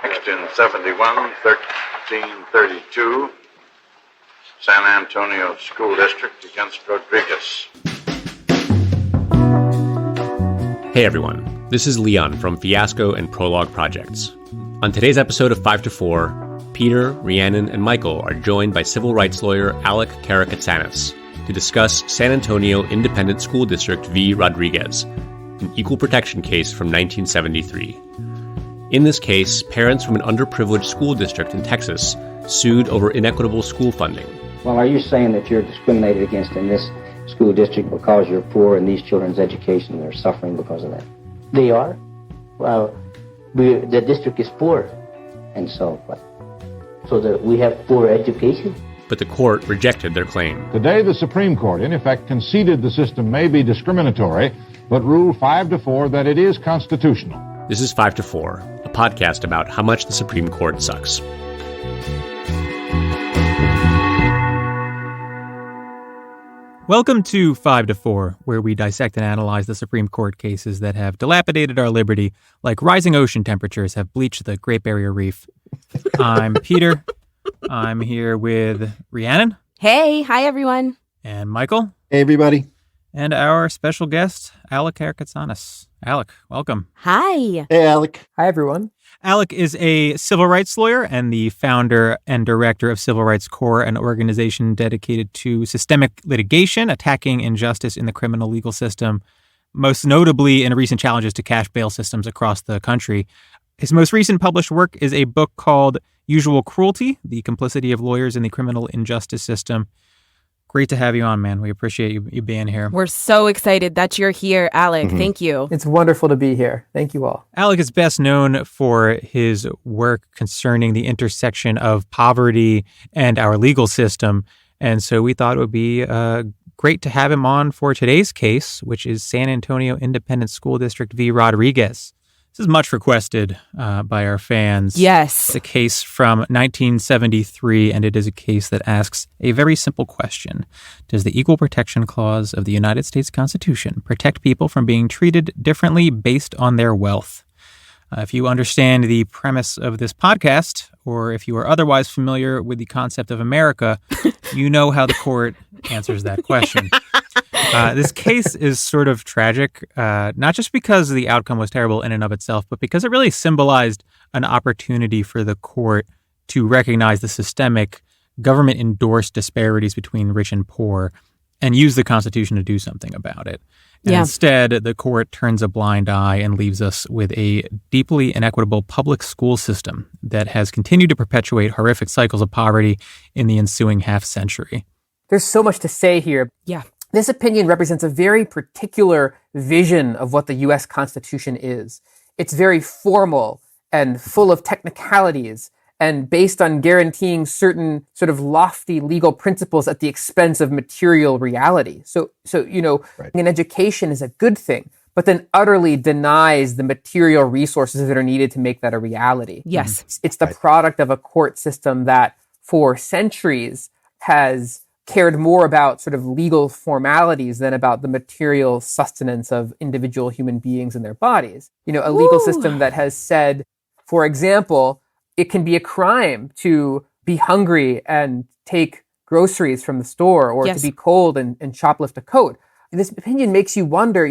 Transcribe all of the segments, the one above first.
Next in 71, 1332, San Antonio School District against Rodriguez. Hey everyone, this is Leon from Fiasco and Prologue Projects. On today's episode of 5 to 4, Peter, Rhiannon, and Michael are joined by civil rights lawyer Alec Karakatsanis to discuss San Antonio Independent School District v. Rodriguez, an equal protection case from 1973. In this case, parents from an underprivileged school district in Texas sued over inequitable school funding. Well, are you saying that you're discriminated against in this school district because you're poor and these children's education are suffering because of that? They are. Well, the district is poor. And so what? So that we have poor education? But the court rejected their claim. Today, the Supreme Court, in effect, conceded the system may be discriminatory, but ruled 5 to 4 that it is constitutional. This is 5 to 4, a podcast about how much the Supreme Court sucks. Welcome to 5 to 4, where we dissect and analyze the Supreme Court cases that have dilapidated our liberty like rising ocean temperatures have bleached the Great Barrier Reef. I'm Peter. I'm here with Rhiannon. Hey, hi everyone. And Michael. Hey everybody. And our special guest, Alec Karakatsanis. Alec, welcome. Hi. Hey Alec. Hi everyone. Alec is a civil rights lawyer and the founder and director of Civil Rights Corps, an organization dedicated to systemic litigation, attacking injustice in the criminal legal system, most notably in recent challenges to cash bail systems across the country. His most recent published work is a book called Usual Cruelty, The Complicity of Lawyers in the Criminal Injustice System. Great to have you on, man. We appreciate you being here. We're so excited that you're here, Alec. Mm-hmm. Thank you. It's wonderful to be here. Thank you all. Alec is best known for his work concerning the intersection of poverty and our legal system. And so we thought it would be great to have him on for today's case, which is San Antonio Independent School District v. Rodriguez. This is much requested by our fans. Yes. It's a case from 1973, and it is a case that asks a very simple question. Does the Equal Protection Clause of the United States Constitution protect people from being treated differently based on their wealth? If you understand the premise of this podcast, or if you are otherwise familiar with the concept of America, you know how the court answers that question. This case is sort of tragic, not just because the outcome was terrible in and of itself, but because it really symbolized an opportunity for the court to recognize the systemic government-endorsed disparities between rich and poor and use the Constitution to do something about it. And instead, the court turns a blind eye and leaves us with a deeply inequitable public school system that has continued to perpetuate horrific cycles of poverty in the ensuing half-century. There's so much to say here. Yeah. This opinion represents a very particular vision of what the U.S. Constitution is. It's very formal and full of technicalities and based on guaranteeing certain sort of lofty legal principles at the expense of material reality. So right. An education is a good thing, but then utterly denies the material resources that are needed to make that a reality. Yes. It's the product of a court system that for centuries has cared more about sort of legal formalities than about the material sustenance of individual human beings and their bodies. A legal system that has said, for example, it can be a crime to be hungry and take groceries from the store or to be cold and shoplift a coat. And this opinion makes you wonder,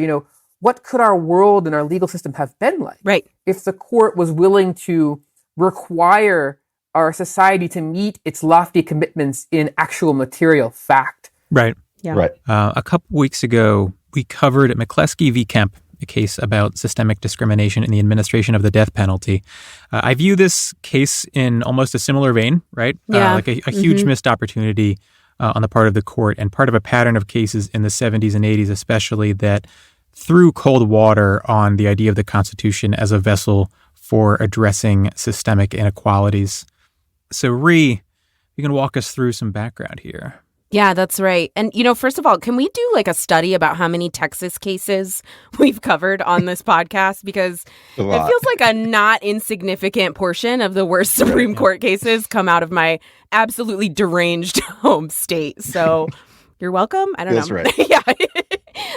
what could our world and our legal system have been like? Right. If the court was willing to require our society to meet its lofty commitments in actual material fact. Right. Yeah. Right. A couple weeks ago, we covered McCleskey v. Kemp, a case about systemic discrimination in the administration of the death penalty. I view this case in almost a similar vein, right? Yeah. Like a huge missed opportunity on the part of the court and part of a pattern of cases in the 70s and 80s especially that threw cold water on the idea of the Constitution as a vessel for addressing systemic inequalities. So, Rhi, you can walk us through some background here. Yeah, that's right. And, first of all, can we do like a study about how many Texas cases we've covered on this podcast? Because it feels like a not insignificant portion of the worst Supreme Court cases come out of my absolutely deranged home state. So you're welcome. I don't know. That's right. Yeah.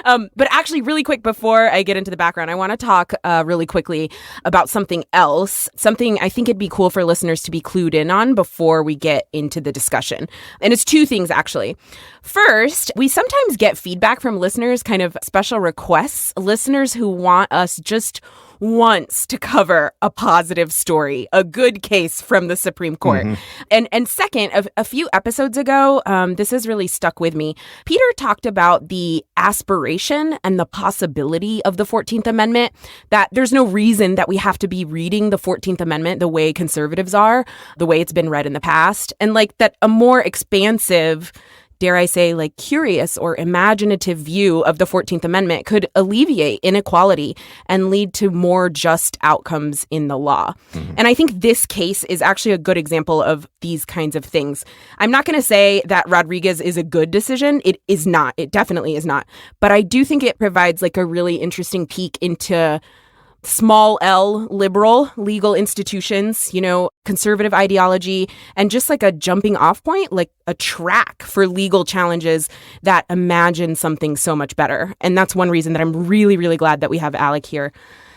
But actually, really quick, before I get into the background, I want to talk really quickly about something else, something I think it'd be cool for listeners to be clued in on before we get into the discussion. And it's two things, actually. First, we sometimes get feedback from listeners, kind of special requests, listeners who want us just once to cover a positive story, a good case from the Supreme Court. And second, a few episodes ago, this has really stuck with me. Peter talked about the aspiration and the possibility of the 14th Amendment, that there's no reason that we have to be reading the 14th Amendment the way conservatives are, the way it's been read in the past, and like that a more expansive, dare I say, like curious or imaginative view of the 14th Amendment could alleviate inequality and lead to more just outcomes in the law. And I think this case is actually a good example of these kinds of things. I'm not going to say that Rodriguez is a good decision. It is not. It definitely is not. But I do think it provides like a really interesting peek into small L liberal legal institutions, you know, conservative ideology, and just like a jumping off point, like a track for legal challenges that imagine something so much better. And that's one reason that I'm really, really glad that we have Alec here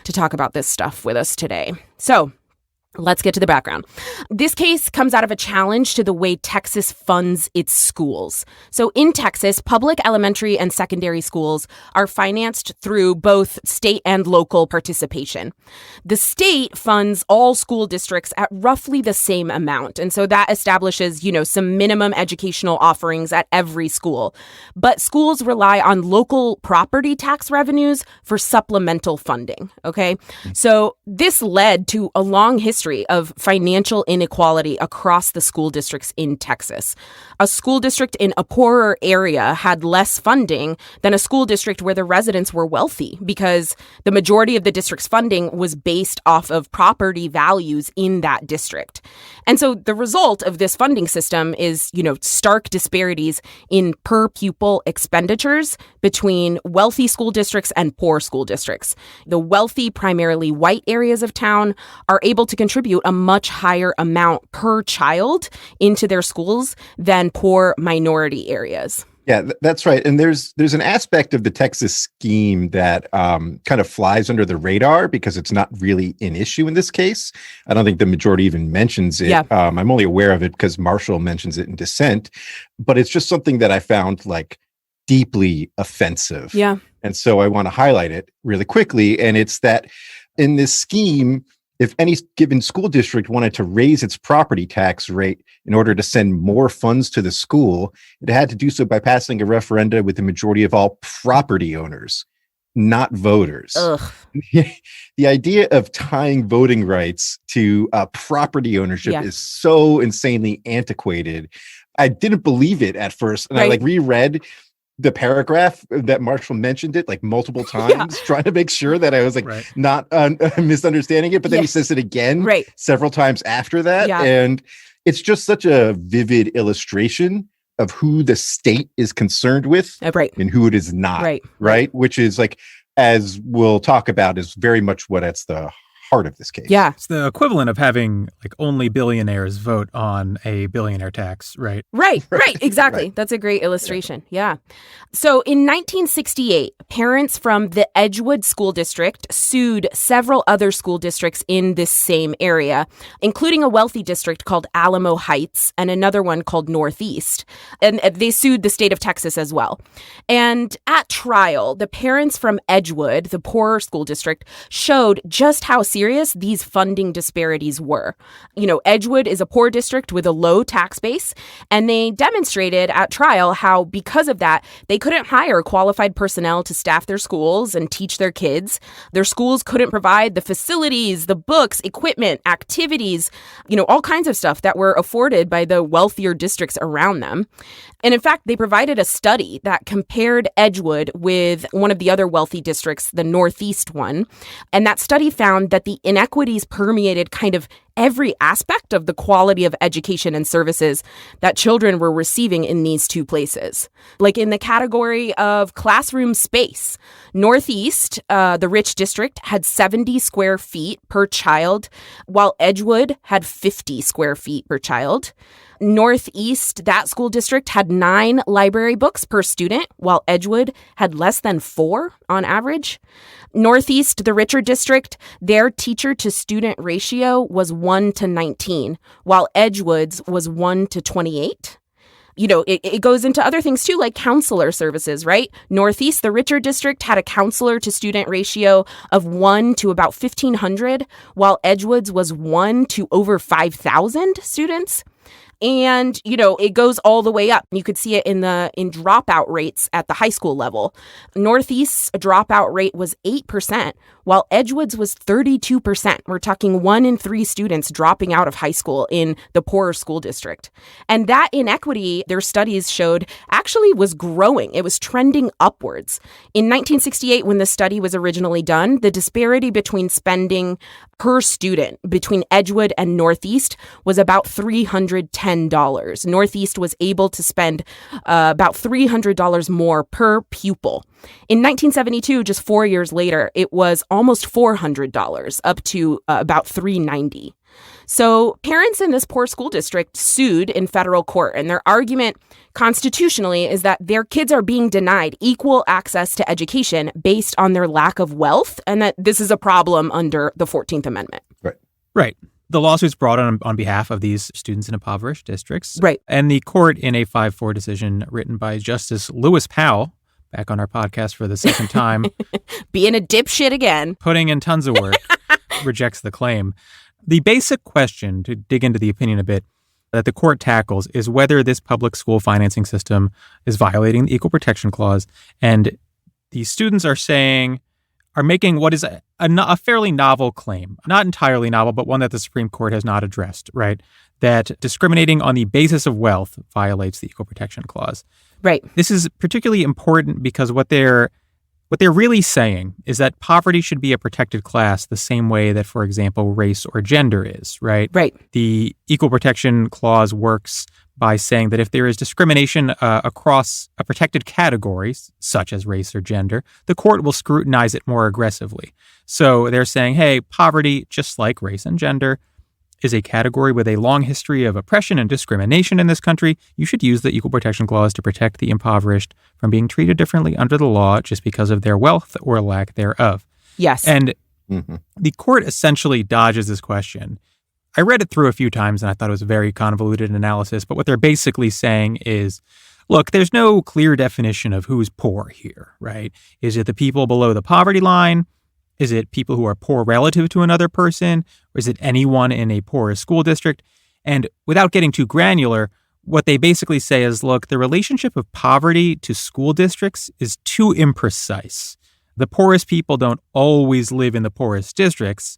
to talk about this stuff with us today. So let's get to the background. This case comes out of a challenge to the way Texas funds its schools. So in Texas, public elementary and secondary schools are financed through both state and local participation. The state funds all school districts at roughly the same amount. And so that establishes, you know, some minimum educational offerings at every school. But schools rely on local property tax revenues for supplemental funding. Okay. So this led to a long history of financial inequality across the school districts in Texas. A school district in a poorer area had less funding than a school district where the residents were wealthy, because the majority of the district's funding was based off of property values in that district. And so the result of this funding system is, you know, stark disparities in per pupil expenditures between wealthy school districts and poor school districts. The wealthy, primarily white areas of town are able to contribute a much higher amount per child into their schools than poor minority areas. Yeah, that's right. And there's an aspect of the Texas scheme that kind of flies under the radar because it's not really an issue in this case. I don't think the majority even mentions it. Yeah. I'm only aware of it because Marshall mentions it in dissent, but it's just something that I found like deeply offensive. Yeah. And so I want to highlight it really quickly. And it's that in this scheme, if any given school district wanted to raise its property tax rate in order to send more funds to the school, it had to do so by passing a referenda with the majority of all property owners, not voters. The idea of tying voting rights to property ownership is so insanely antiquated. I didn't believe it at first. And I reread the paragraph that Marshall mentioned it like multiple times, trying to make sure that I was not misunderstanding it. But then he says it again several times after that. Yeah. And it's just such a vivid illustration of who the state is concerned with and who it is not. Right. Which is like, as we'll talk about, is very much what it's the heart of this case. Yeah. It's the equivalent of having like only billionaires vote on a billionaire tax, right? Right. Exactly. Right. That's a great illustration. Yeah. So in 1968, parents from the Edgewood School District sued several other school districts in this same area, including a wealthy district called Alamo Heights and another one called Northeast. And they sued the state of Texas as well. And at trial, the parents from Edgewood, the poorer school district, showed just how serious these funding disparities were. You know, Edgewood is a poor district with a low tax base, and they demonstrated at trial how, because of that, they couldn't hire qualified personnel to staff their schools and teach their kids. Their schools couldn't provide the facilities, the books, equipment, activities, you know, all kinds of stuff that were afforded by the wealthier districts around them. And in fact, they provided a study that compared Edgewood with one of the other wealthy districts, the Northeast one. And that study found that the inequities permeated kind of every aspect of the quality of education and services that children were receiving in these two places. Like in the category of classroom space, Northeast, the rich district, had 70 square feet per child, while Edgewood had 50 square feet per child. Northeast, that school district, had 9 library books per student, while Edgewood had less than 4 on average. Northeast, the richer district, their teacher-to-student ratio was 1 to 19, while Edgewood's was 1 to 28. You know, it goes into other things too, like counselor services, right? Northeast, the richer district, had a counselor-to-student ratio of 1 to about 1,500, while Edgewood's was 1 to over 5,000 students. And, you know, it goes all the way up. You could see it in dropout rates at the high school level. Northeast's dropout rate was 8%, while Edgewood's was 32%. We're talking 1 in 3 students dropping out of high school in the poorer school district. And that inequity, their studies showed, actually was growing. It was trending upwards. In 1968, when the study was originally done, the disparity between spending per student between Edgewood and Northeast was about $310. Northeast was able to spend about $300 more per pupil. In 1972, just 4 years later, it was almost $400, up to about $390. So parents in this poor school district sued in federal court, and their argument constitutionally is that their kids are being denied equal access to education based on their lack of wealth, and that this is a problem under the 14th Amendment. Right. The lawsuit's brought on behalf of these students in impoverished districts. Right. And the court, in a 5-4 decision written by Justice Lewis Powell, back on our podcast for the second time. Being a dipshit again. Putting in tons of work, rejects the claim. The basic question, to dig into the opinion a bit, that the court tackles is whether this public school financing system is violating the Equal Protection Clause. And the students are making what is a fairly novel claim. Not entirely novel, but one that the Supreme Court has not addressed, right? That discriminating on the basis of wealth violates the Equal Protection Clause. Right. This is particularly important because what they're really saying is that poverty should be a protected class the same way that, for example, race or gender is, right? Right. The Equal Protection Clause works by saying that if there is discrimination across a protected category, such as race or gender, the court will scrutinize it more aggressively. So they're saying, hey, poverty, just like race and gender, is a category with a long history of oppression and discrimination in this country. You should use the Equal Protection Clause to protect the impoverished from being treated differently under the law just because of their wealth or lack thereof. Yes. And the court essentially dodges this question. I read it through a few times and I thought it was a very convoluted analysis, but what they're basically saying is, look, there's no clear definition of who's poor here, right? Is it the people below the poverty line? Is it people who are poor relative to another person? Or is it anyone in a poorer school district? And without getting too granular, what they basically say is, look, the relationship of poverty to school districts is too imprecise. The poorest people don't always live in the poorest districts.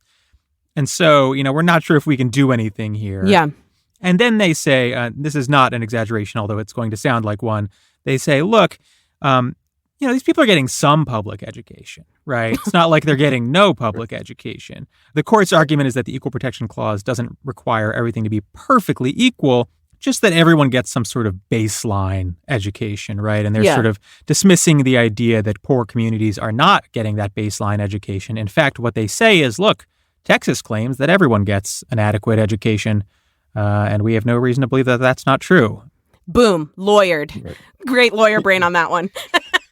And so, we're not sure if we can do anything here. Yeah. And then they say, this is not an exaggeration, although it's going to sound like one. They say, look, these people are getting some public education, right? It's not like they're getting no public education. The court's argument is that the Equal Protection Clause doesn't require everything to be perfectly equal, just that everyone gets some sort of baseline education, right? And they're sort of dismissing the idea that poor communities are not getting that baseline education. In fact, what they say is, look, Texas claims that everyone gets an adequate education, and we have no reason to believe that that's not true. Boom, lawyered. Right. Great lawyer brain on that one.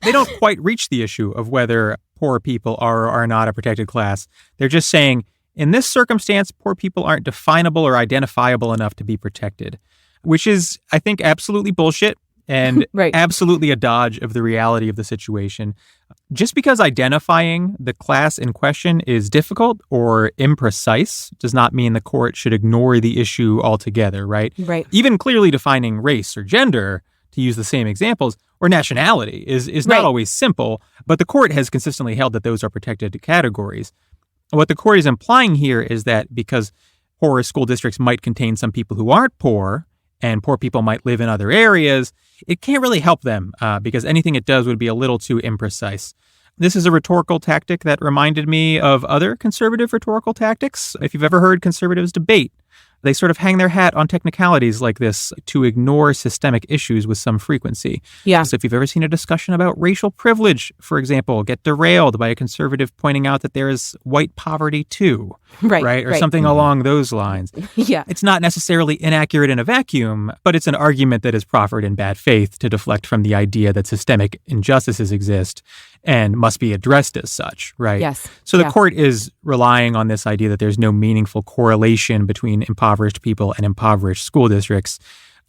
They don't quite reach the issue of whether poor people are or are not a protected class. They're just saying, in this circumstance, poor people aren't definable or identifiable enough to be protected, which is, I think, absolutely bullshit and absolutely a dodge of the reality of the situation. Just because identifying the class in question is difficult or imprecise does not mean the court should ignore the issue altogether, right? Right. Even clearly defining race or gender, to use the same examples, or nationality is not always simple, but the court has consistently held that those are protected categories. What the court is implying here is that because poorer school districts might contain some people who aren't poor, and poor people might live in other areas, it can't really help them because anything it does would be a little too imprecise. This is a rhetorical tactic that reminded me of other conservative rhetorical tactics. If you've ever heard conservatives debate, they sort of hang their hat on technicalities like this to ignore systemic issues with some frequency. Yeah. So if you've ever seen a discussion about racial privilege, for example, get derailed by a conservative pointing out that there is white poverty too, right? Or something along those lines. Yeah. It's not necessarily inaccurate in a vacuum, but it's an argument that is proffered in bad faith to deflect from the idea that systemic injustices exist and must be addressed as such, right? Yes. So the court is relying on this idea that there's no meaningful correlation between impoverished people and impoverished school districts.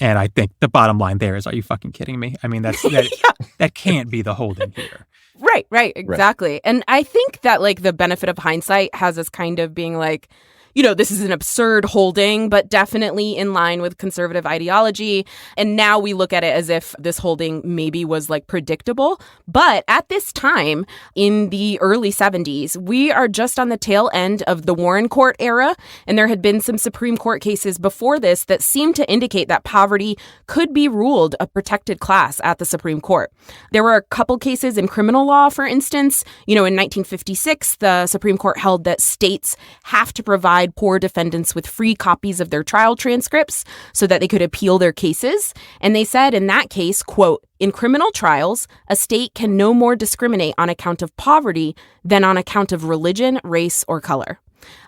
And I think the bottom line there is, are you fucking kidding me? I mean, that can't be the holding here. Right, exactly. Right. And I think that like the benefit of hindsight has us kind of being like, you know, this is an absurd holding, but definitely in line with conservative ideology. And now we look at it as if this holding maybe was like predictable. But at this time, in the early 70s, we are just on the tail end of the Warren Court era. And there had been some Supreme Court cases before this that seemed to indicate that poverty could be ruled a protected class at the Supreme Court. There were a couple cases in criminal law, for instance. You know, in 1956, the Supreme Court held that states have to provide poor defendants with free copies of their trial transcripts so that they could appeal their cases. And they said in that case, quote, "In criminal trials, a state can no more discriminate on account of poverty than on account of religion, race, or color."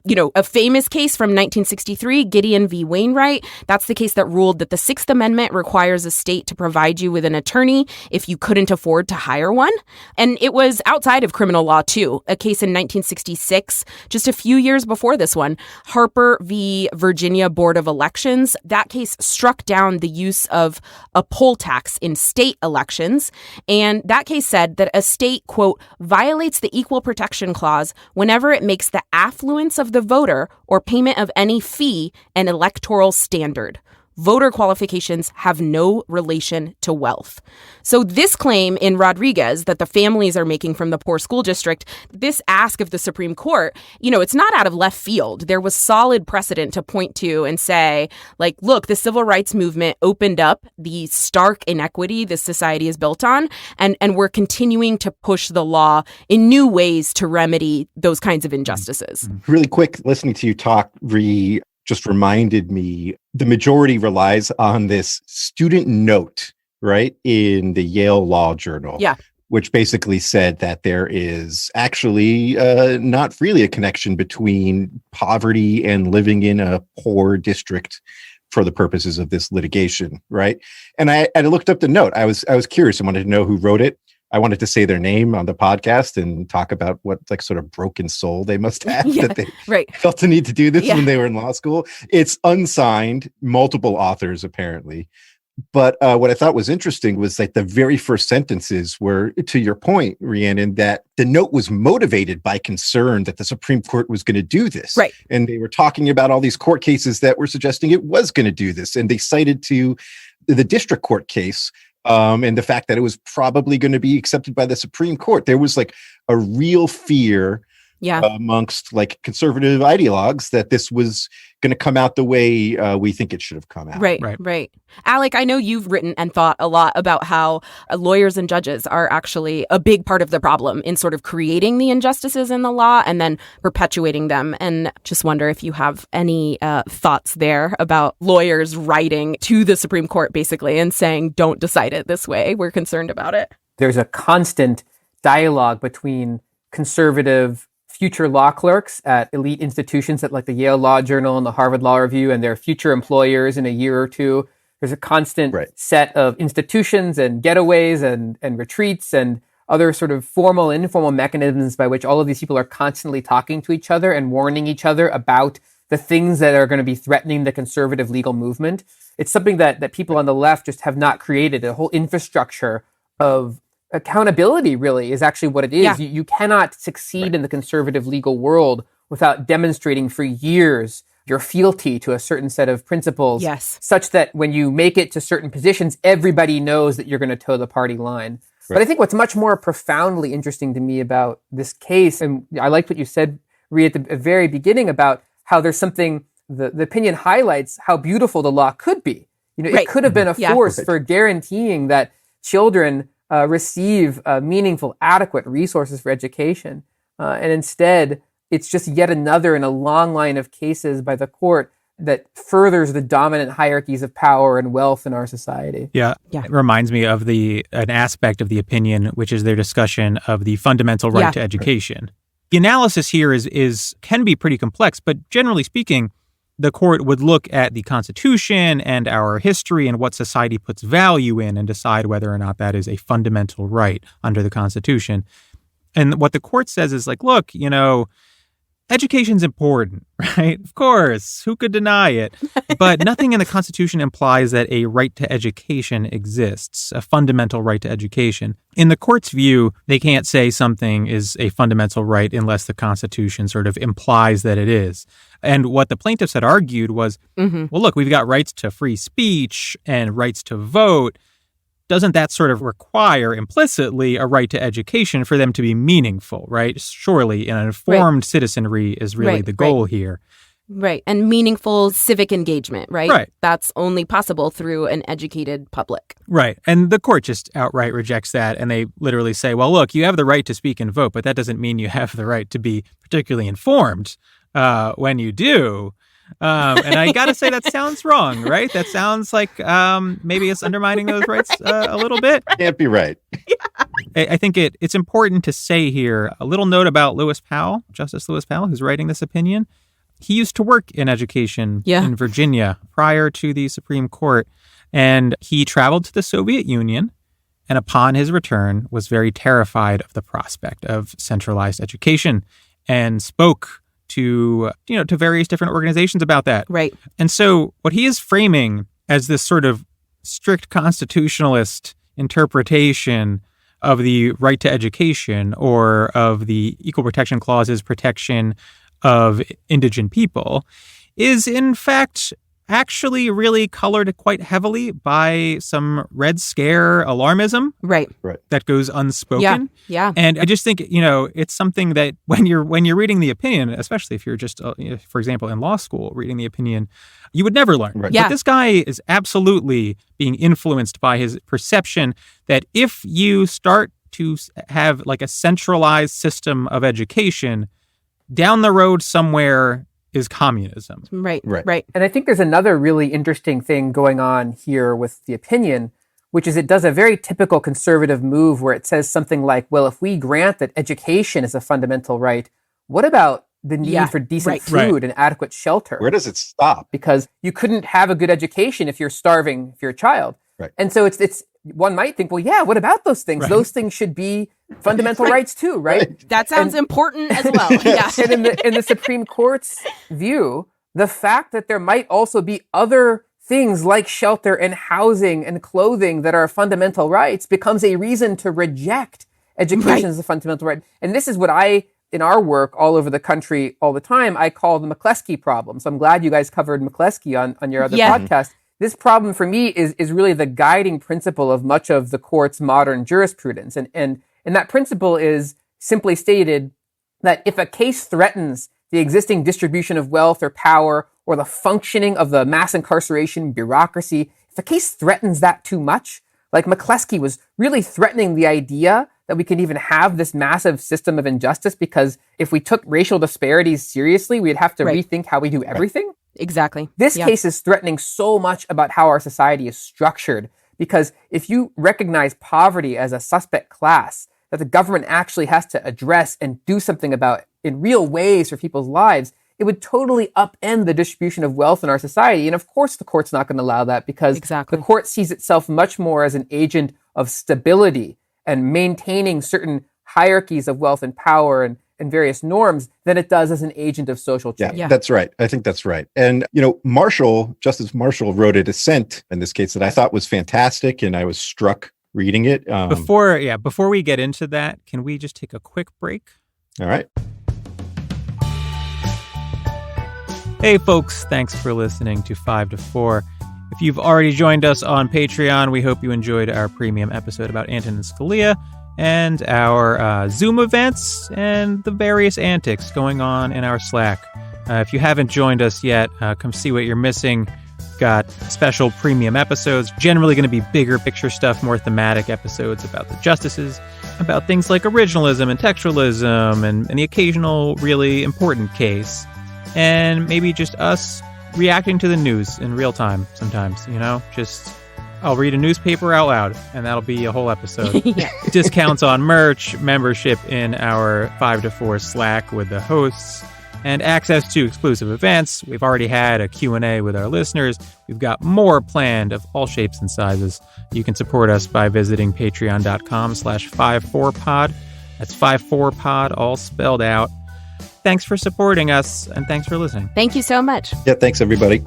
You know, a famous case from 1963, Gideon V Wainwright, that's the case that ruled that the Sixth Amendment requires a state to provide you with an attorney if you couldn't afford to hire one. And it was outside of criminal law, too. A case in 1966, just a few years before this one, Harper v. Virginia Board of Elections. That case struck down the use of a poll tax in state elections. And that case said that a state, quote, violates the Equal Protection Clause whenever it makes the affluence of the voter or payment of any fee an electoral standard. Voter qualifications have no relation to wealth. So this claim in Rodriguez that the families are making from the poor school district, this ask of the Supreme Court, you know, it's not out of left field. There was solid precedent to point to and say, like, look, the civil rights movement opened up the stark inequity this society is built on, and we're continuing to push the law in new ways to remedy those kinds of injustices. Really quick, listening to you talk just reminded me, the majority relies on this student note, right, in the Yale Law Journal, which basically said that there is actually not really a connection between poverty and living in a poor district for the purposes of this litigation, right? And I looked up the note. I was curious. I wanted to know who wrote it. I wanted to say their name on the podcast and talk about what like sort of broken soul they must have that they felt the need to do this when they were in law school. It's unsigned, multiple authors apparently. But what I thought was interesting was like the very first sentences were, to your point, Rhiannon, that the note was motivated by concern that the Supreme Court was going to do this. Right. And they were talking about all these court cases that were suggesting it was going to do this. And they cited to the district court case and the fact that it was probably going to be accepted by the Supreme Court. There was like a real fear amongst like conservative ideologues that this was going to come out the way we think it should have come out. Right. Alec, I know you've written and thought a lot about how lawyers and judges are actually a big part of the problem in sort of creating the injustices in the law and then perpetuating them. And just wonder if you have any thoughts there about lawyers writing to the Supreme Court basically and saying, don't decide it this way. We're concerned about it. There's a constant dialogue between conservative future law clerks at elite institutions at like the Yale Law Journal and the Harvard Law Review and their future employers in a year or two. There's a constant set of institutions and getaways and retreats and other sort of formal and informal mechanisms by which all of these people are constantly talking to each other and warning each other about the things that are going to be threatening the conservative legal movement. It's something that people on the left just have not created. A whole infrastructure of accountability really is actually what it is. Yeah. You cannot succeed in the conservative legal world without demonstrating for years your fealty to a certain set of principles, such that when you make it to certain positions, everybody knows that you're going to toe the party line. Right. But I think what's much more profoundly interesting to me about this case, and I liked what you said, Rhea, at the very beginning about how there's something, the opinion highlights how beautiful the law could be. You know, it could have been a force for guaranteeing that children receive meaningful, adequate resources for education. And instead, it's just yet another in a long line of cases by the court that furthers the dominant hierarchies of power and wealth in our society. Yeah. It reminds me of an aspect of the opinion, which is their discussion of the fundamental right to education. The analysis here can be pretty complex, but generally speaking, the court would look at the Constitution and our history and what society puts value in and decide whether or not that is a fundamental right under the Constitution. And what the court says is like, look, education's important, right? Of course, who could deny it? But nothing in the Constitution implies that a right to education exists, a fundamental right to education. In the court's view, they can't say something is a fundamental right unless the Constitution sort of implies that it is. And what the plaintiffs had argued was, well, look, we've got rights to free speech and rights to vote. Doesn't that sort of require implicitly a right to education for them to be meaningful, right? Surely an informed citizenry is really the goal here. Right. And meaningful civic engagement, right? Right. That's only possible through an educated public. Right. And the court just outright rejects that. And they literally say, well, look, you have the right to speak and vote, but that doesn't mean you have the right to be particularly informed when you do. And I got to say, that sounds wrong, right? That sounds like maybe it's undermining those rights a little bit. Can't be right. I think it's important to say here a little note about Lewis Powell, Justice Lewis Powell, who's writing this opinion. He used to work in education in Virginia prior to the Supreme Court, and he traveled to the Soviet Union, and upon his return was very terrified of the prospect of centralized education and spoke to various different organizations about that. Right. And so what he is framing as this sort of strict constitutionalist interpretation of the right to education or of the Equal Protection Clause's protection of indigent people is in fact actually really colored quite heavily by some Red Scare alarmism. Right. That goes unspoken. Yeah. And I just think, it's something that when you're reading the opinion, especially if you're just, for example, in law school, reading the opinion, you would never learn. Right. Yeah. But this guy is absolutely being influenced by his perception that if you start to have like a centralized system of education, down the road somewhere is communism. Right. And I think there's another really interesting thing going on here with the opinion, which is it does a very typical conservative move where it says something like, well, if we grant that education is a fundamental right, what about the need for decent food and adequate shelter? Where does it stop? Because you couldn't have a good education if you're starving, if you're a child. Right. And so it's one might think, well, yeah, what about those things? Right. Those things should be fundamental rights too, right? That sounds important as well. Yeah. And in the Supreme Court's view, the fact that there might also be other things like shelter and housing and clothing that are fundamental rights becomes a reason to reject education as a fundamental right. And this is what in our work all over the country all the time, I call the McCleskey problem. So I'm glad you guys covered McCleskey on your other podcast. This problem for me is really the guiding principle of much of the court's modern jurisprudence. And that principle is simply stated that if a case threatens the existing distribution of wealth or power or the functioning of the mass incarceration bureaucracy, if a case threatens that too much, like McCleskey was really threatening the idea that we could even have this massive system of injustice, because if we took racial disparities seriously, we'd have to rethink how we do everything. Exactly. This case is threatening so much about how our society is structured, because if you recognize poverty as a suspect class that the government actually has to address and do something about in real ways for people's lives, it would totally upend the distribution of wealth in our society. And of course, the court's not going to allow that, because the court sees itself much more as an agent of stability and maintaining certain hierarchies of wealth and power and various norms than it does as an agent of social change. Yeah, that's right. I think that's right. And, Justice Marshall wrote a dissent in this case that I thought was fantastic, and I was struck reading it. Before we get into that, can we just take a quick break? All right. Hey, folks, thanks for listening to 5 to 4. If you've already joined us on Patreon, we hope you enjoyed our premium episode about Antonin Scalia and our Zoom events and the various antics going on in our Slack. If you haven't joined us yet, come see what you're missing. We've got special premium episodes, generally going to be bigger picture stuff, more thematic episodes about the justices, about things like originalism and textualism and the occasional really important case. And maybe just us reacting to the news in real time sometimes, just I'll read a newspaper out loud and that'll be a whole episode. Discounts on merch, membership in our 5 to 4 Slack with the hosts, and access to exclusive events. We've already had a Q&A with our listeners. We've got more planned of all shapes and sizes. You can support us by visiting patreon.com/54pod. That's 54pod, all spelled out. Thanks for supporting us, and thanks for listening. Thank you so much. Yeah, thanks, everybody.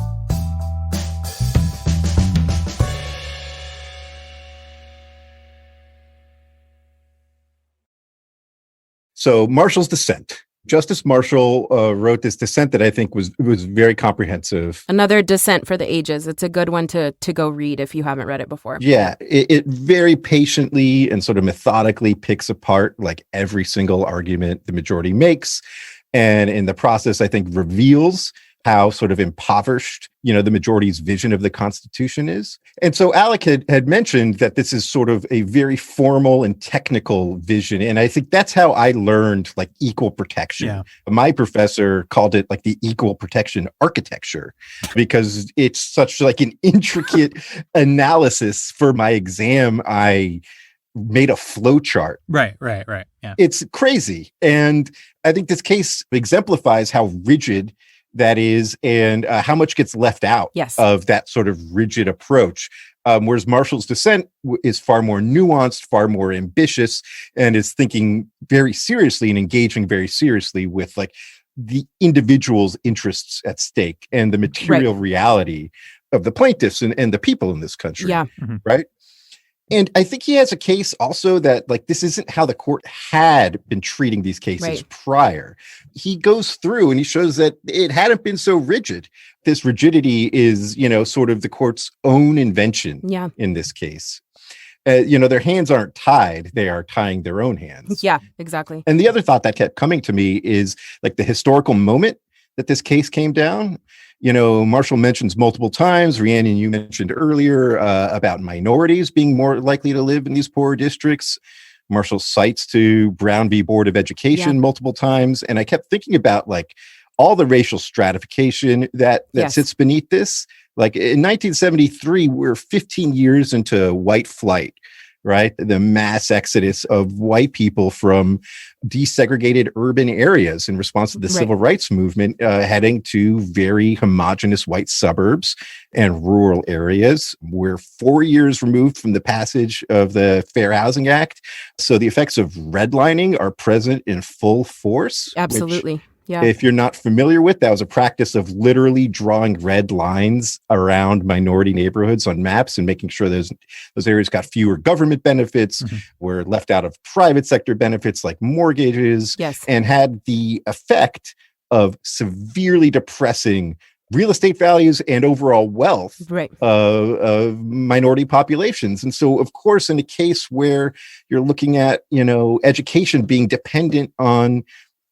So Marshall's dissent. Justice Marshall wrote this dissent that I think was very comprehensive. Another dissent for the ages. It's a good one to go read if you haven't read it before. Yeah, it very patiently and sort of methodically picks apart like every single argument the majority makes. And in the process, I think reveals how sort of impoverished, the majority's vision of the Constitution is. And so Alec had mentioned that this is sort of a very formal and technical vision. And I think that's how I learned like equal protection. Yeah. My professor called it like the equal protection architecture because it's such like an intricate analysis. For my exam, I made a flow chart. Right. Yeah. It's crazy. And I think this case exemplifies how rigid that is, and how much gets left out of that sort of rigid approach. Whereas Marshall's dissent is far more nuanced, far more ambitious, and is thinking very seriously and engaging very seriously with like the individual's interests at stake and the material reality of the plaintiffs and the people in this country. Yeah. Right. And I think he has a case also that like this isn't how the court had been treating these cases prior. He goes through and he shows that it hadn't been so rigid. This rigidity is, sort of the court's own invention in this case. Their hands aren't tied. They are tying their own hands. Yeah, exactly. And the other thought that kept coming to me is like the historical moment that this case came down. Marshall mentions multiple times, Rhiannon, you mentioned earlier about minorities being more likely to live in these poorer districts. Marshall cites to Brown v. Board of Education multiple times. And I kept thinking about like all the racial stratification that sits beneath this. Like in 1973, we're 15 years into white flight, right? The mass exodus of white people from desegregated urban areas in response to the civil rights movement, heading to very homogenous white suburbs and rural areas. We're 4 years removed from the passage of the Fair Housing Act. So the effects of redlining are present in full force. Absolutely. Yeah. If you're not familiar with, that was a practice of literally drawing red lines around minority neighborhoods on maps and making sure those areas got fewer government benefits, were left out of private sector benefits like mortgages, and had the effect of severely depressing real estate values and overall wealth of minority populations. And so, of course, in a case where you're looking at, education being dependent on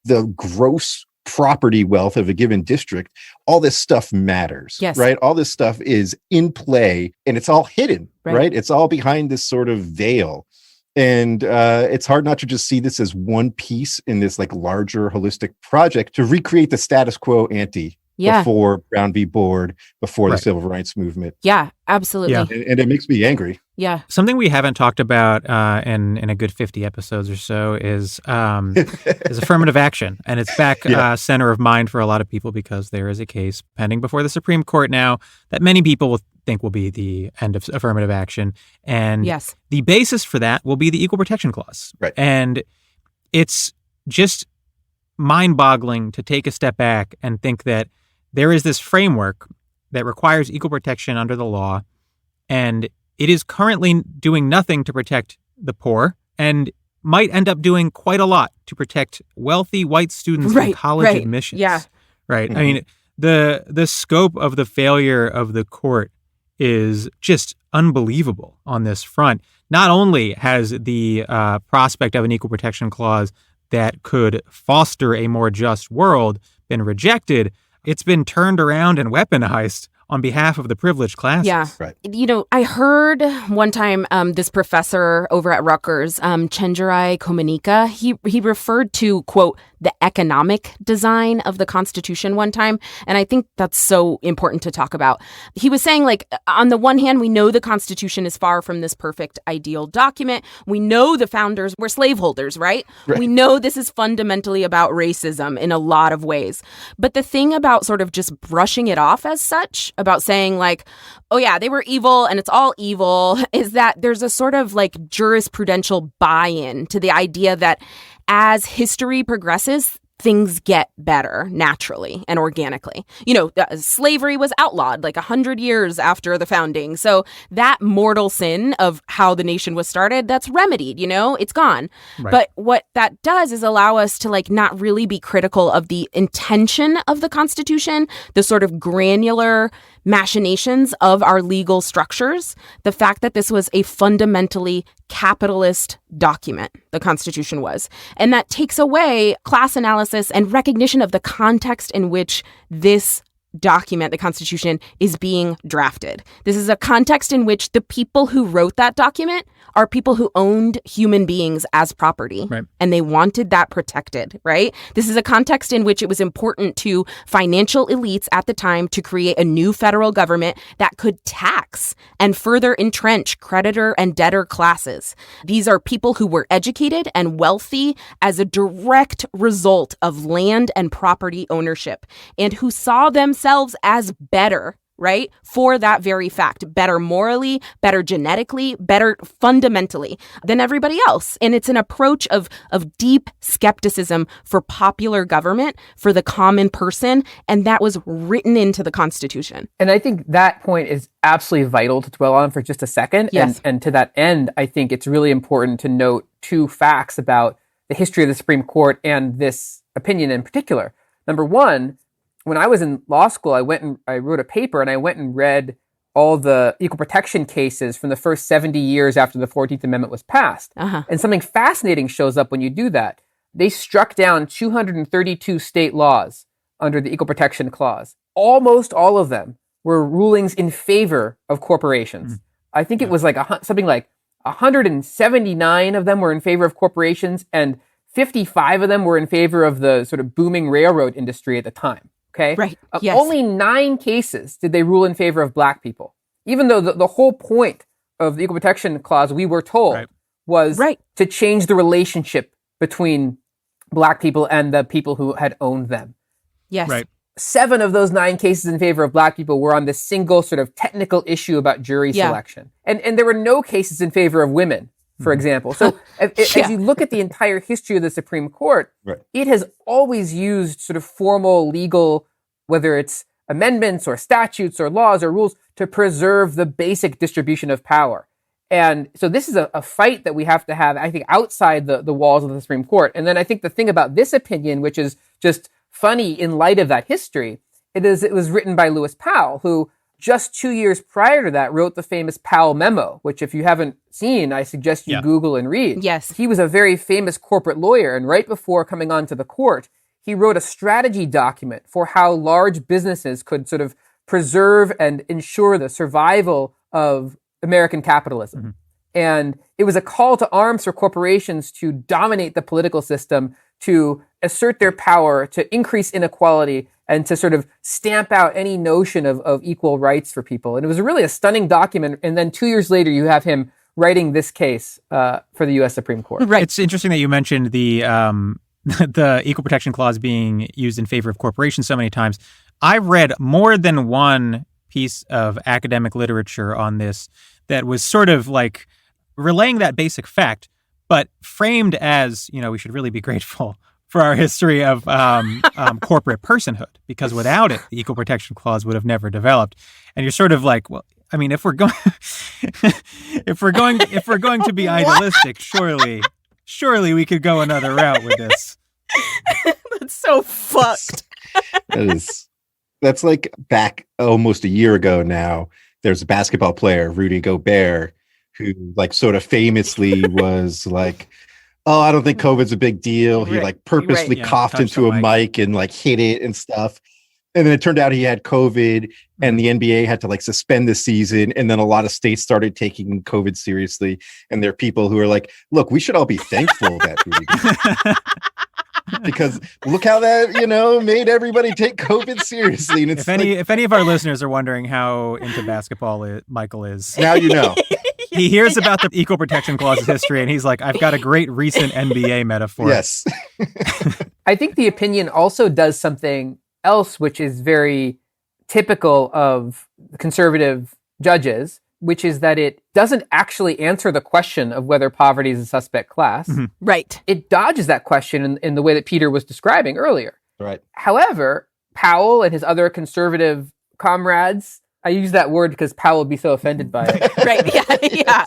the gross property wealth of a given district, all this stuff matters, right? All this stuff is in play and it's all hidden, right? It's all behind this sort of veil. And it's hard not to just see this as one piece in this like larger holistic project to recreate the status quo ante before Brown v. Board, before the civil rights movement. Yeah, absolutely. Yeah. And it makes me angry. Yeah. Something we haven't talked about in a good 50 episodes or so is affirmative action. And it's back center of mind for a lot of people because there is a case pending before the Supreme Court now that many people will think will be the end of affirmative action. And the basis for that will be the Equal Protection Clause. Right. And it's just mind-boggling to take a step back and think that there is this framework that requires equal protection under the law, and it is currently doing nothing to protect the poor and might end up doing quite a lot to protect wealthy white students in college admissions. Yeah. Right. I mean, the scope of the failure of the court is just unbelievable on this front. Not only has the prospect of an equal protection clause that could foster a more just world been rejected, it's been turned around and weaponized on behalf of the privileged classes. Yeah. Right. You know, I heard one time this professor over at Rutgers, Chenjerai Komanika, he referred to, quote, the economic design of the Constitution one time. And I think that's so important to talk about. He was saying, like, on the one hand, we know the Constitution is far from this perfect ideal document. We know the founders were slaveholders, right? We know this is fundamentally about racism in a lot of ways. But the thing about sort of just brushing it off as such, about saying like, oh yeah, they were evil and it's all evil, is that there's a sort of like jurisprudential buy-in to the idea that as history progresses, things get better naturally and organically. You know, slavery was outlawed like 100 years after the founding. So that mortal sin of how the nation was started, that's remedied, you know, it's gone. Right. But what that does is allow us to like not really be critical of the intention of the Constitution, the sort of granular machinations of our legal structures, the fact that this was a fundamentally capitalist document, the Constitution was. And that takes away class analysis and recognition of the context in which this document, the Constitution, is being drafted. This is a context in which the people who wrote that document are people who owned human beings as property, right, and they wanted that protected, right? This is a context in which it was important to financial elites at the time to create a new federal government that could tax and further entrench creditor and debtor classes. These are people who were educated and wealthy as a direct result of land and property ownership, and who saw themselves as better, right? For that very fact, better morally, better genetically, better fundamentally than everybody else. And it's an approach of deep skepticism for popular government, for the common person, and that was written into the Constitution. And I think that point is absolutely vital to dwell on for just a second. Yes. And to that end, I think it's really important to note two facts about the history of the Supreme Court and this opinion in particular. Number one, when I was in law school, I wrote a paper and I went and read all the equal protection cases from the first 70 years after the 14th Amendment was passed. And something fascinating shows up when you do that. They struck down 232 state laws under the Equal Protection Clause. Almost all of them were rulings in favor of corporations. I think it was like something like 179 of them were in favor of corporations, and 55 of them were in favor of the sort of booming railroad industry at the time. Okay. Right. Yes. Only 9 cases did they rule in favor of black people, even though the whole point of the Equal Protection Clause, we were told, was to change the relationship between black people and the people who had owned them. Yes. Right. 7 of those 9 cases in favor of black people were on this single sort of technical issue about jury selection. And there were no cases in favor of women, for example. So as you look at the entire history of the Supreme Court, it has always used sort of formal legal, whether it's amendments or statutes or laws or rules, to preserve the basic distribution of power. And so this is a fight that we have to have, I think, outside the walls of the Supreme Court. And then I think the thing about this opinion, which is just funny in light of that history, it was written by Lewis Powell, who just 2 years prior to that wrote the famous Powell Memo, which if you haven't seen, I suggest you Google and read. Yes. He was a very famous corporate lawyer, and right before coming onto the court, he wrote a strategy document for how large businesses could sort of preserve and ensure the survival of American capitalism. And it was a call to arms for corporations to dominate the political system, to assert their power, to increase inequality, and to sort of stamp out any notion of equal rights for people. And it was really a stunning document. And then 2 years later, you have him writing this case for the U.S. Supreme Court. Right. It's interesting that you mentioned the the Equal Protection Clause being used in favor of corporations so many times. I've read more than one piece of academic literature on this that was sort of like relaying that basic fact, but framed as, you know, we should really be grateful for our history of corporate personhood, because without it, the Equal Protection Clause would have never developed. And you're sort of like, well, I mean, if we're going to be idealistic, surely we could go another route with this. That's so fucked. That's like back almost a year ago now. There's a basketball player, Rudy Gobert, who like sort of famously was like, oh, I don't think COVID's a big deal. He like purposely coughed into a mic and like hit it and stuff. And then it turned out he had COVID, and the NBA had to like suspend the season. And then a lot of states started taking COVID seriously. And there are people who are like, look, we should all be thankful that Rudy because look how that, made everybody take COVID seriously. And it's if any of our listeners are wondering how into basketball Michael is, now you know. He hears about the Equal Protection Clause's history, and he's like, I've got a great recent NBA metaphor. Yes. I think the opinion also does something else, which is very typical of conservative judges, which is that it doesn't actually answer the question of whether poverty is a suspect class. Mm-hmm. Right. It dodges that question in the way that Peter was describing earlier. Right. However, Powell and his other conservative comrades, I use that word because Powell would be so offended by it. Right. Yeah.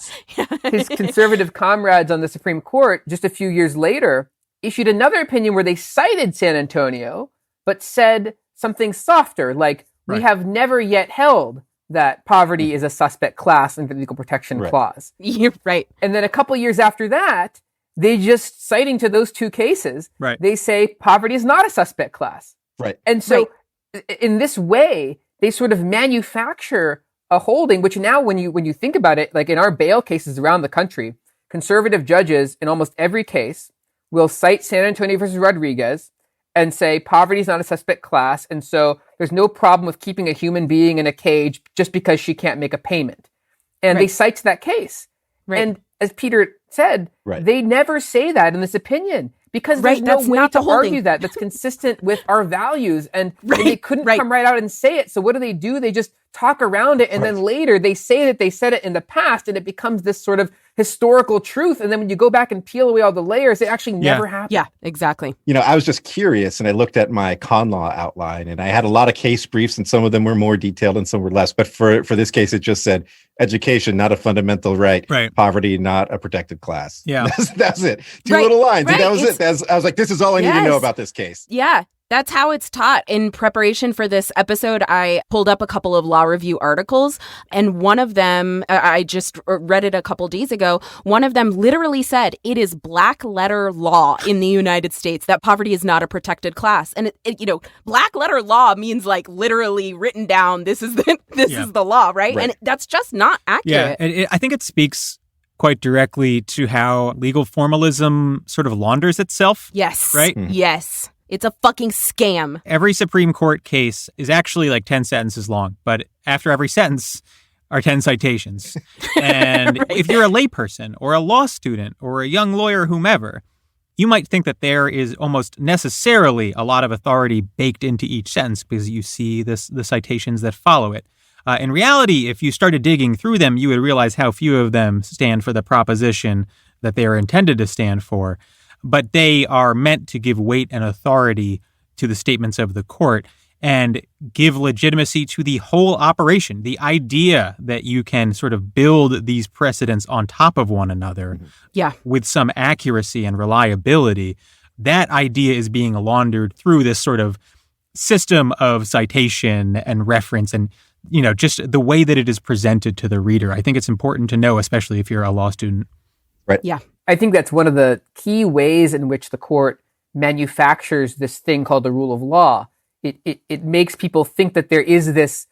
His conservative comrades on the Supreme Court, just a few years later, issued another opinion where they cited San Antonio, but said something softer, like, we have never yet held that poverty is a suspect class under the Equal Protection Clause. You're right. And then a couple years after that, they just, citing to those two cases, they say poverty is not a suspect class. Right. And so in this way, they sort of manufacture a holding, which now when you think about it, like in our bail cases around the country, conservative judges in almost every case will cite San Antonio versus Rodriguez and say poverty is not a suspect class, and so there's no problem with keeping a human being in a cage just because she can't make a payment. And they cite that case. Right. And as Peter said, they never say that in this opinion because there's no way to argue that that's consistent with our values. And they couldn't come right out and say it. So what do? They just talk around it. And then later they say that they said it in the past, and it becomes this sort of historical truth. And then when you go back and peel away all the layers, it actually never happened. Yeah, exactly. I was just curious, and I looked at my con law outline, and I had a lot of case briefs, and some of them were more detailed and some were less. But for this case, it just said education, not a fundamental right. Poverty, not a protected class. Yeah. That's it. Two little lines. Right. And that was it. I was like, this is all I need to know about this case. Yeah. That's how it's taught. In preparation for this episode, I pulled up a couple of law review articles, and one of them, I just read it a couple days ago, one of them literally said it is black letter law in the United States that poverty is not a protected class. And, black letter law means like literally written down, this is the law, right? And that's just not accurate. Yeah, and I think it speaks quite directly to how legal formalism sort of launders itself. Yes. Right? Mm-hmm. Yes. It's a fucking scam. Every Supreme Court case is actually like 10 sentences long, but after every sentence are 10 citations. And if you're a layperson or a law student or a young lawyer, whomever, you might think that there is almost necessarily a lot of authority baked into each sentence because you see the citations that follow it. In reality, if you started digging through them, you would realize how few of them stand for the proposition that they are intended to stand for. But they are meant to give weight and authority to the statements of the court and give legitimacy to the whole operation. The idea that you can sort of build these precedents on top of one another with some accuracy and reliability, that idea is being laundered through this sort of system of citation and reference and, just the way that it is presented to the reader. I think it's important to know, especially if you're a law student. Right. Yeah. I think that's one of the key ways in which the court manufactures this thing called the rule of law. It makes people think that there is this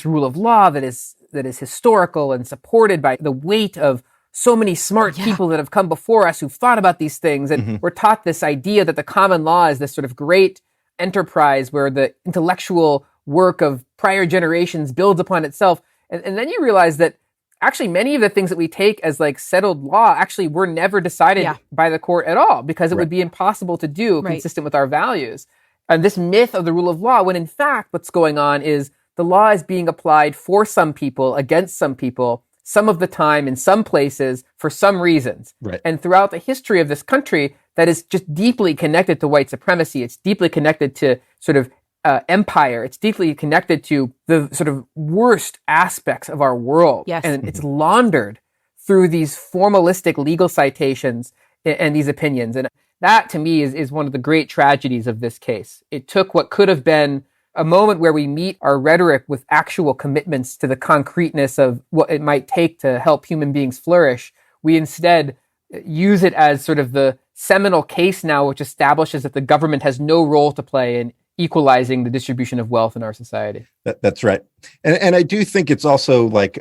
rule of law that is historical and supported by the weight of so many smart people that have come before us who've thought about these things. And we're taught this idea that the common law is this sort of great enterprise where the intellectual work of prior generations builds upon itself. And then you realize that actually many of the things that we take as like settled law actually were never decided by the court at all because it would be impossible to do consistent with our values. And this myth of the rule of law, when in fact what's going on is the law is being applied for some people, against some people, some of the time in some places for some reasons. Right. And throughout the history of this country, that is just deeply connected to white supremacy. It's deeply connected to sort of empire. It's deeply connected to the sort of worst aspects of our world. Yes. And it's laundered through these formalistic legal citations and these opinions. And that, to me, is one of the great tragedies of this case. It took what could have been a moment where we meet our rhetoric with actual commitments to the concreteness of what it might take to help human beings flourish. We instead use it as sort of the seminal case now, which establishes that the government has no role to play equalizing the distribution of wealth in our society. That's right. And I do think it's also like,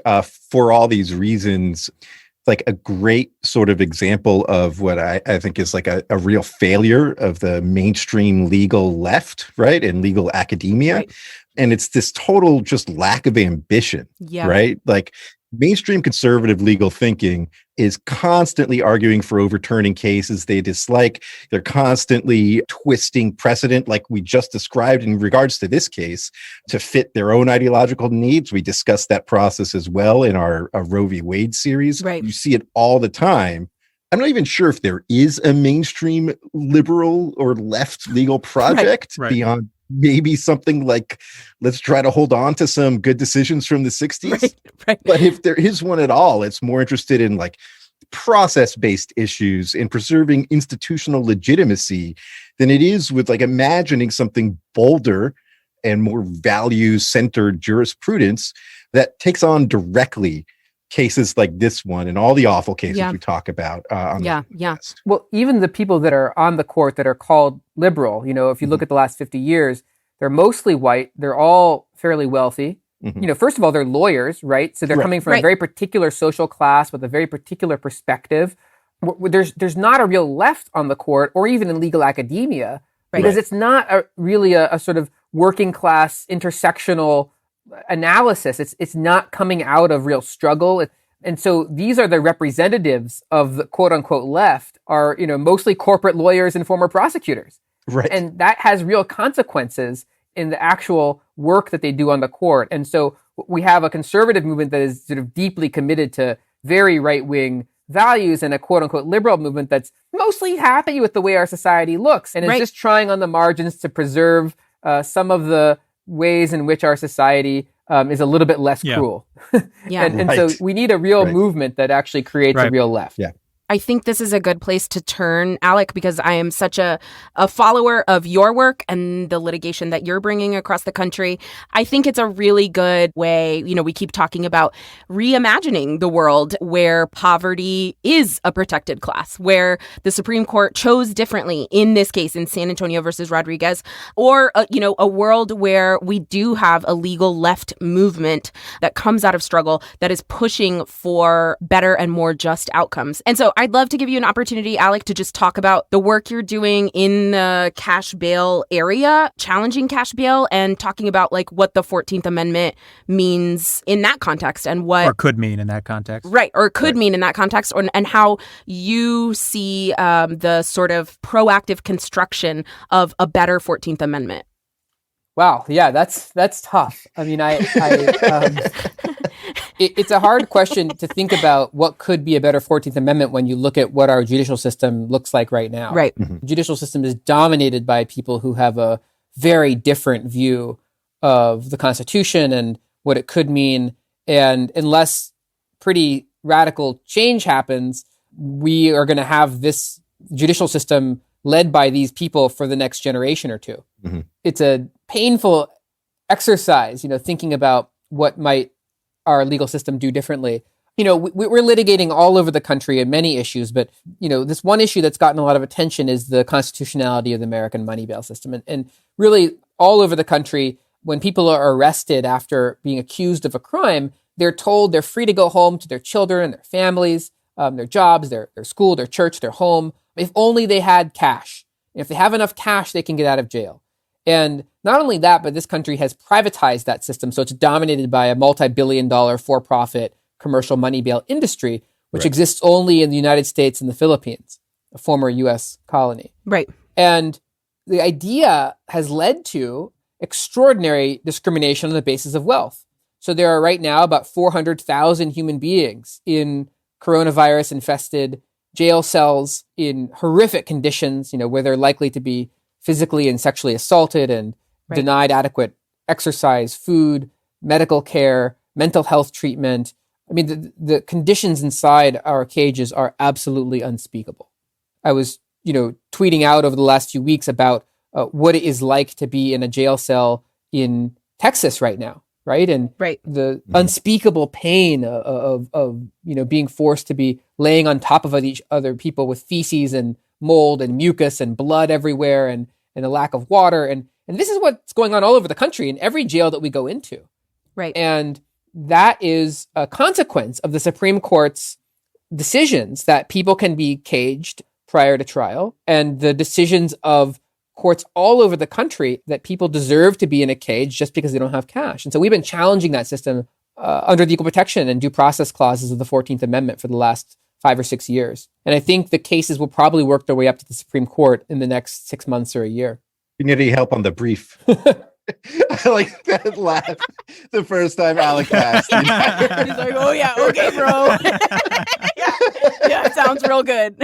for all these reasons, like a great sort of example of what I think is like a real failure of the mainstream legal left, right? And legal academia. Right. And it's this total just lack of ambition, right? Like mainstream conservative legal thinking is constantly arguing for overturning cases they dislike. They're constantly twisting precedent, like we just described in regards to this case, to fit their own ideological needs. We discussed that process as well in our Roe v. Wade series. Right. You see it all the time. I'm not even sure if there is a mainstream liberal or left legal project beyond maybe something like, let's try to hold on to some good decisions from the 60s. Right. But if there is one at all, it's more interested in like process-based issues in preserving institutional legitimacy than it is with like imagining something bolder and more value-centered jurisprudence that takes on directly cases like this one and all the awful cases we talk about. Well, even the people that are on the court that are called liberal, if you look at the last 50 years, they're mostly white. They're all fairly wealthy. First of all, they're lawyers, right? So they're coming from a very particular social class with a very particular perspective. There's not a real left on the court or even in legal academia because it's not really a sort of working class intersectional analysis. It's not coming out of real struggle. And so these are the representatives of the quote unquote left are, mostly corporate lawyers and former prosecutors. Right. And that has real consequences in the actual work that they do on the court. And so we have a conservative movement that is sort of deeply committed to very right-wing values and a quote unquote liberal movement that's mostly happy with the way our society looks and is just trying on the margins to preserve some of the ways in which our society is a little bit less cruel. And so we need a real movement that actually creates a real left. Yeah. I think this is a good place to turn, Alec, because I am such a follower of your work and the litigation that you're bringing across the country. I think it's a really good way, we keep talking about reimagining the world where poverty is a protected class, where the Supreme Court chose differently in this case, in San Antonio versus Rodriguez, or, a world where we do have a legal left movement that comes out of struggle that is pushing for better and more just outcomes. And so I'd love to give you an opportunity, Alec, to just talk about the work you're doing in the cash bail area, challenging cash bail, and talking about like what the 14th Amendment means in that context and what... Or could mean in that context. Right, or could mean in that context, and how you see the sort of proactive construction of a better 14th Amendment. Wow, yeah, that's tough. I mean, it's a hard question to think about what could be a better 14th Amendment when you look at what our judicial system looks like right now. Right. The judicial system is dominated by people who have a very different view of the Constitution and what it could mean. And unless pretty radical change happens, we are going to have this judicial system led by these people for the next generation or two. It's a painful exercise, thinking about what might our legal system do differently. We're litigating all over the country in many issues, but, this one issue that's gotten a lot of attention is the constitutionality of the American money bail system. And really all over the country, when people are arrested after being accused of a crime, they're told they're free to go home to their children, their families, their jobs, their school, their church, their home, if only they had cash. If they have enough cash, they can get out of jail. And not only that, but this country has privatized that system. So it's dominated by a multi-billion-dollar for-profit commercial money bail industry, which exists only in the United States and the Philippines, a former U.S. colony. Right. And the idea has led to extraordinary discrimination on the basis of wealth. So there are right now about 400,000 human beings in coronavirus-infested jail cells in horrific conditions, where they're likely to be physically and sexually assaulted and denied adequate exercise, food, medical care, mental health treatment. I mean, the conditions inside our cages are absolutely unspeakable. I was, tweeting out over the last few weeks about what it is like to be in a jail cell in Texas right now, right? And the unspeakable pain of being forced to be laying on top of each other people with feces and mold and mucus and blood everywhere and a lack of water. And And this is what's going on all over the country in every jail that we go into. Right. And that is a consequence of the Supreme Court's decisions that people can be caged prior to trial, and the decisions of courts all over the country that people deserve to be in a cage just because they don't have cash. And so we've been challenging that system under the equal protection and due process clauses of the 14th Amendment for the last 5 or 6 years. And I think the cases will probably work their way up to the Supreme Court in the next 6 months or a year. You need any help on the brief? I like that laugh the first time Alec asked. He's like, oh yeah, okay, bro. yeah, it sounds real good.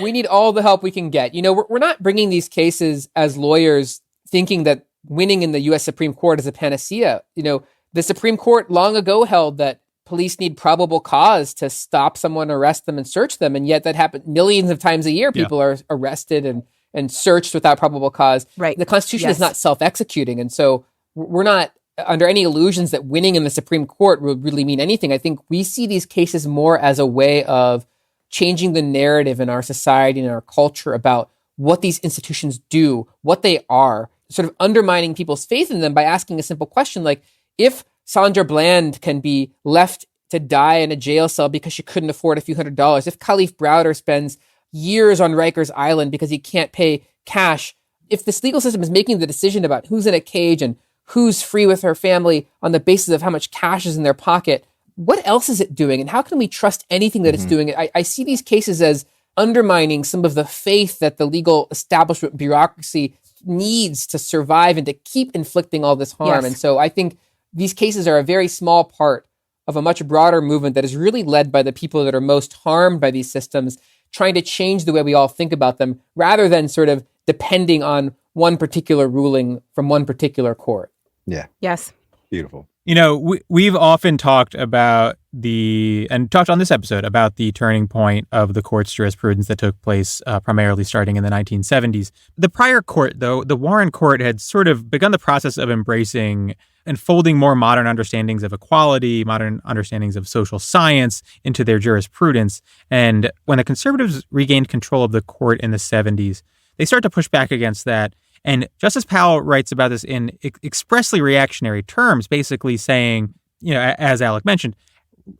We need all the help we can get. You know, we're not bringing these cases as lawyers thinking that winning in the U.S. Supreme Court is a panacea. You know, the Supreme Court long ago held that police need probable cause to stop someone, arrest them, and search them. And yet that happens millions of times a year. People are arrested and searched without probable cause. Right. The Constitution is not self-executing. And so we're not under any illusions that winning in the Supreme Court would really mean anything. I think we see these cases more as a way of changing the narrative in our society and our culture about what these institutions do, what they are, sort of undermining people's faith in them by asking a simple question like, if Sandra Bland can be left to die in a jail cell because she couldn't afford a few $100s, if Khalif Browder spends years on Rikers Island because he can't pay cash, if this legal system is making the decision about who's in a cage and who's free with her family on the basis of how much cash is in their pocket, what else is it doing? And how can we trust anything that it's doing? I see these cases as undermining some of the faith that the legal establishment bureaucracy needs to survive and to keep inflicting all this harm. And so I think these cases are a very small part of a much broader movement that is really led by the people that are most harmed by these systems, trying to change the way we all think about them rather than sort of depending on one particular ruling from one particular court. Yeah. Yes. Beautiful. You know, we've often talked about and talked on this episode about the turning point of the court's jurisprudence that took place primarily starting in the 1970s. The prior court, though, the Warren Court had sort of begun the process of embracing and folding more modern understandings of equality, modern understandings of social science into their jurisprudence. And when the conservatives regained control of the court in the 70s, they start to push back against that. And Justice Powell writes about this in expressly reactionary terms, basically saying, you know, as Alec mentioned,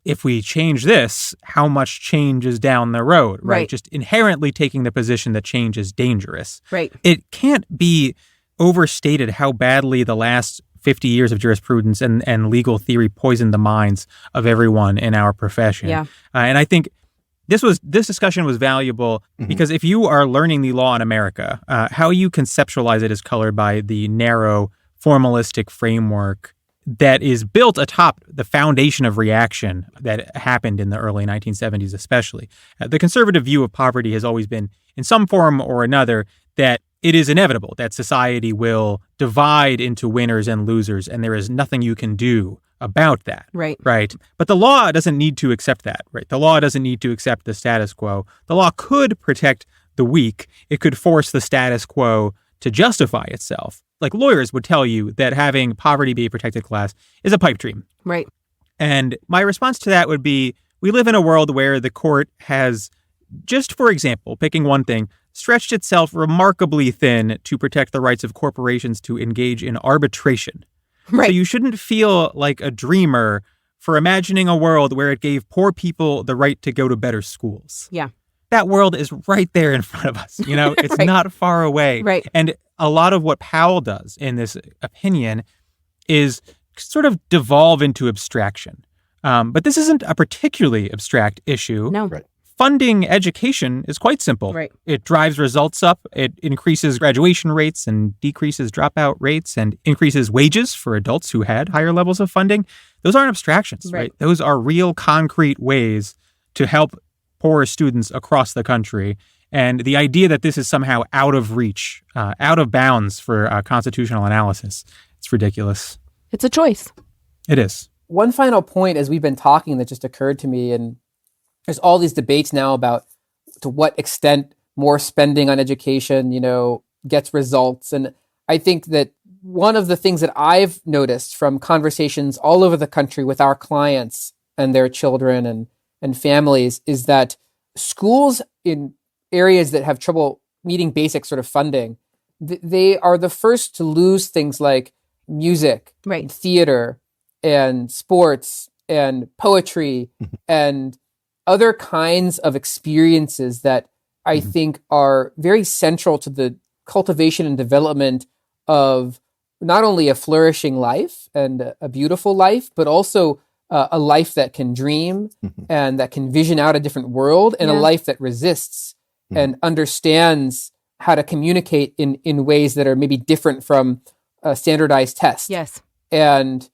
if we change this, how much change is down the road, right? Just inherently taking the position that change is dangerous. Right. It can't be overstated how badly the last 50 years of jurisprudence and legal theory poisoned the minds of everyone in our profession. Yeah. And I think this discussion was valuable because if you are learning the law in America, how you conceptualize it is colored by the narrow, formalistic framework that is built atop the foundation of reaction that happened in the early 1970s especially. The conservative view of poverty has always been, in some form or another, that it is inevitable that society will divide into winners and losers, and there is nothing you can do about that. Right. But the law doesn't need to accept that, right? The law doesn't need to accept the status quo. The law could protect the weak. It could force the status quo to justify itself. Like lawyers would tell you that having poverty be a protected class is a pipe dream. Right. And my response to that would be, we live in a world where the court has, just for example, picking one thing, stretched itself remarkably thin to protect the rights of corporations to engage in arbitration. Right. So you shouldn't feel like a dreamer for imagining a world where it gave poor people the right to go to better schools. Yeah. That world is right there in front of us. You know, it's not far away. Right. And a lot of what Powell does in this opinion is sort of devolve into abstraction. But this isn't a particularly abstract issue. No. Right. Funding education is quite simple. Right. It drives results up. It increases graduation rates and decreases dropout rates and increases wages for adults who had higher levels of funding. Those aren't abstractions, right? Those are real concrete ways to help poor students across the country. And the idea that this is somehow out of reach, out of bounds for constitutional analysis, it's ridiculous. It's a choice. It is. One final point as we've been talking that just occurred to me, and there's all these debates now about to what extent more spending on education, you know, gets results. And I think that one of the things that I've noticed from conversations all over the country with our clients and their children and families is that schools in areas that have trouble meeting basic sort of funding they are the first to lose things like music, and theater, and sports, and poetry, and other kinds of experiences that I think are very central to the cultivation and development of not only a flourishing life and a beautiful life, but also a life that can dream and that can vision out a different world, and a life that resists and understands how to communicate in ways that are maybe different from a standardized test. Yes. And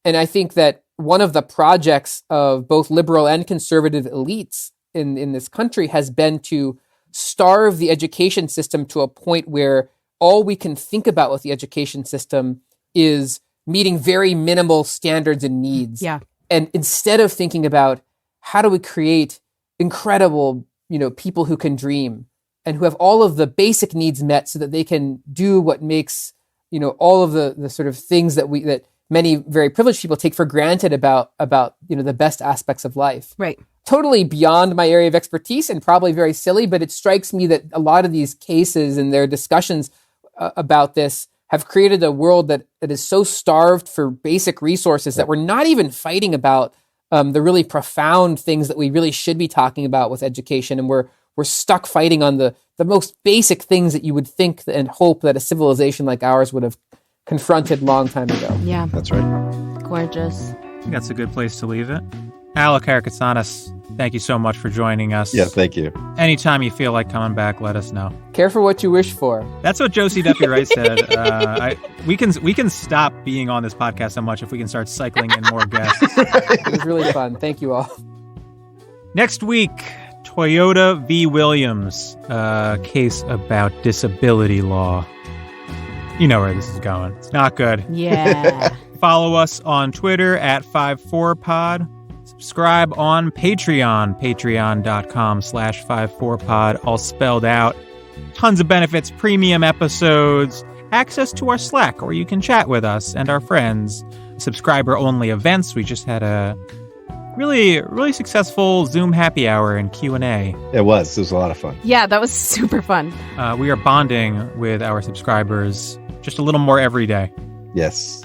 I think that one of the projects of both liberal and conservative elites in this country has been to starve the education system to a point where all we can think about with the education system is meeting very minimal standards and needs. Yeah. And instead of thinking about how do we create incredible, people who can dream and who have all of the basic needs met so that they can do what makes, all of the sort of things that many very privileged people take for granted about the best aspects of life. Right. Totally beyond my area of expertise and probably very silly, but it strikes me that a lot of these cases and their discussions about this have created a world that is so starved for basic resources that we're not even fighting about the really profound things that we really should be talking about with education. And we're stuck fighting on the most basic things that you would think and hope that a civilization like ours would have confronted long time ago. Yeah. That's right. Gorgeous. I think that's a good place to leave it. Alec Karakatsanis, thank you so much for joining us. Yeah, thank you. Anytime you feel like coming back, let us know. Care for what you wish for. That's what Josie Duffy Wright said. We can stop being on this podcast so much if we can start cycling in more guests. It was really fun. Thank you all. Next week, Toyota v. Williams, a case about disability law. You know where this is going. It's not good. Yeah. Follow us on Twitter at 54pod. Subscribe on Patreon, patreon.com/54pod, all spelled out. Tons of benefits, premium episodes, access to our Slack, where you can chat with us and our friends. Subscriber-only events. We just had a really, really successful Zoom happy hour and Q&A. It was a lot of fun. Yeah, that was super fun. We are bonding with our subscribers just a little more every day. Yes.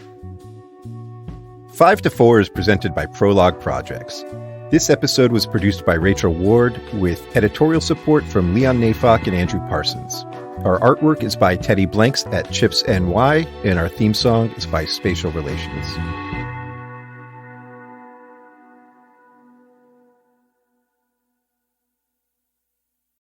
5 to 4 is presented by Prologue Projects. This episode was produced by Rachel Ward with editorial support from Leon Nafok and Andrew Parsons. Our artwork is by Teddy Blanks at Chips NY, and our theme song is by Spatial Relations.